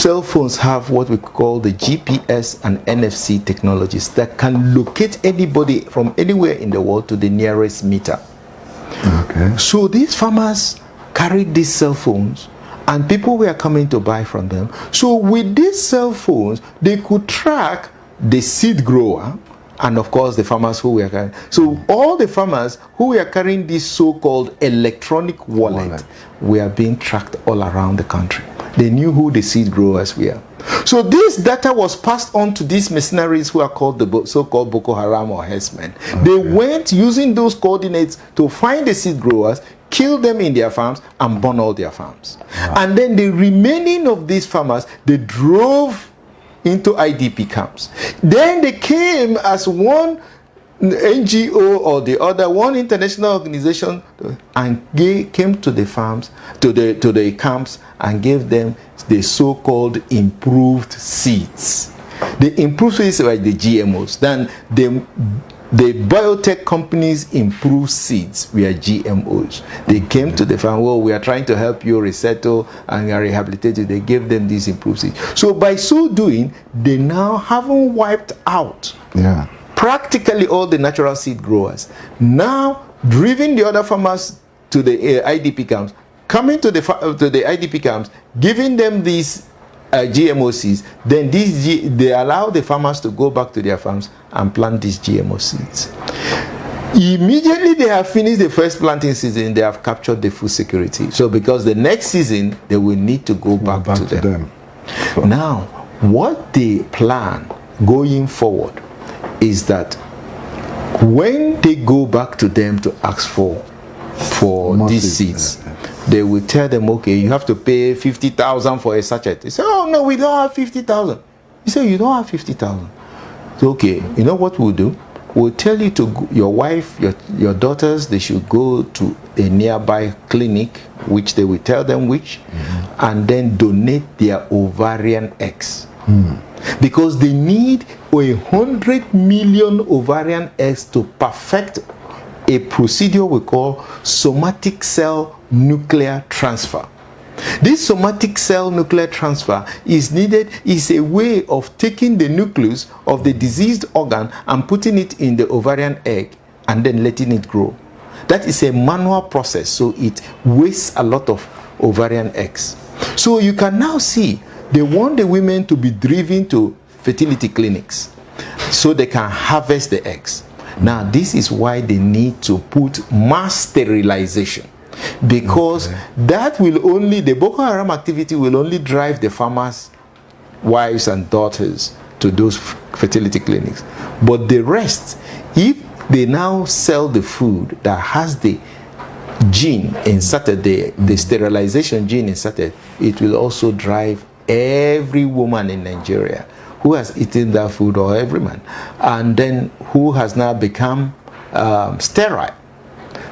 cell phones have what we call the GPS and NFC technologies that can locate anybody from anywhere in the world to the nearest meter. Okay. So these farmers carried these cell phones and people were coming to buy from them. So with these cell phones, they could track the seed grower and of course the farmers who were carrying. So all the farmers who were carrying this so-called electronic wallet were being tracked all around the country. They knew who the seed growers were. So this data was passed on to these mercenaries who are called the so-called Boko Haram or herdsmen. Okay. They went using those coordinates to find the seed growers, kill them in their farms, and burn all their farms. Wow. And then the remaining of these farmers, they drove into IDP camps. Then they came as one NGO or the other, one international organization, and came to the farms, to the camps, and gave them the so-called improved seeds. The improved seeds were the GMOs. Then the biotech companies' improved seeds were GMOs. They came to the farm, well, we are trying to help you resettle and rehabilitate you. They gave them these improved seeds. So by so doing, they now haven't wiped out practically all the natural seed growers. Now, driving the other farmers to the IDP camps, coming to the IDP camps, giving them these GMO seeds, then they allow the farmers to go back to their farms and plant these GMO seeds. Immediately they have finished the first planting season, they have captured the food security. So because the next season, they will need to go back to them. Now, what they plan going forward is that when they go back to them to ask for these seeds, they will tell them, okay, you have to pay 50,000 for a sachet. They say, oh no, we don't have 50,000. You say, you don't have 50,000. So, okay, you know what we'll do? We'll tell you to, your wife, your daughters, they should go to a nearby clinic, which they will tell them which, and then donate their ovarian eggs. Because they need 100 million ovarian eggs to perfect a procedure we call somatic cell nuclear transfer. This somatic cell nuclear transfer is a way of taking the nucleus of the diseased organ and putting it in the ovarian egg and then letting it grow. That is a manual process, so it wastes a lot of ovarian eggs. So you can now see they want the women to be driven to fertility clinics so they can harvest the eggs. Now this is why they need to put mass sterilization, because that will only, the Boko Haram activity will only drive the farmers' wives and daughters to those fertility clinics. But the rest, if they now sell the food that has the gene inserted, the sterilization gene inserted, it will also drive every woman in Nigeria who has eaten that food, or every man, and then who has now become sterile.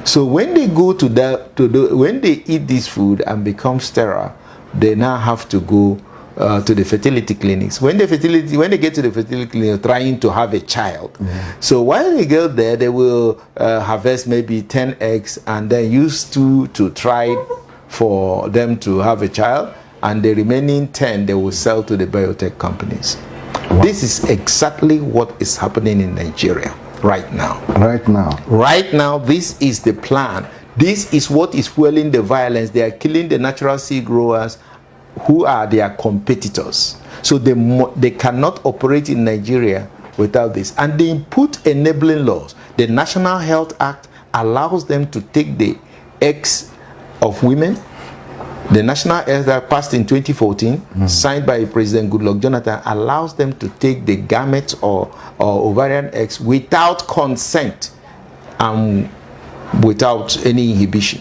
So when they go to that, when they eat this food and become sterile, they now have to go to the fertility clinics. When they get to the fertility clinic, trying to have a child. So while they go there, they will harvest maybe 10 eggs and then use 2 to try for them to have a child, and the remaining 10 they will sell to the biotech companies. Wow. This is exactly what is happening in Nigeria right now. Right now, this is the plan. This is what is fueling the violence. They are killing the natural seed growers who are their competitors. So they cannot operate in Nigeria without this. And they put enabling laws. The National Health Act allows them to take the eggs of women. The National Health Act passed in 2014, signed by President Goodluck Jonathan, allows them to take the gametes or ovarian eggs without consent and without any inhibition.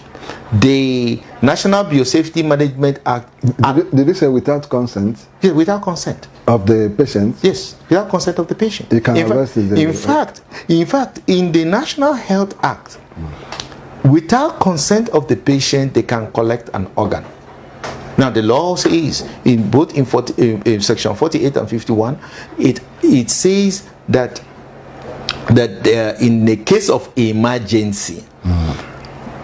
The National Biosafety Management Act... Did you say without consent? Yes, without consent. Of the patient? Yes, without consent of the patient. You can in fact, in the National Health Act, without consent of the patient, they can collect an organ. Now the law says, in both in section 48 and 51, it says that in the case of emergency,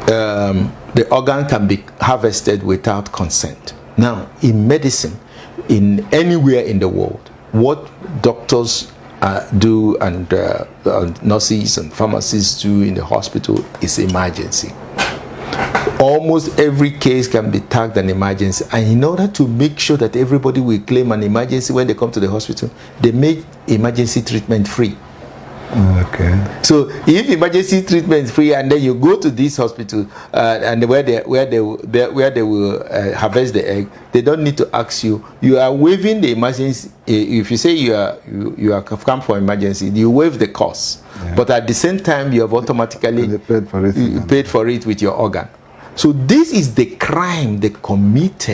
the organ can be harvested without consent. Now in medicine, in anywhere in the world. What doctors do and nurses and pharmacists do in the hospital is emergency. Almost every case can be tagged an emergency, and in order to make sure that everybody will claim an emergency when they come to the hospital, they make emergency treatment free. Okay. So if emergency treatment is free, and then you go to this hospital and where they will harvest the egg, they don't need to ask you. You are waiving the emergency. If you say you are come for emergency, you waive the cost. Yeah. But at the same time, you have automatically paid for it with your organ. So this is the crime they committed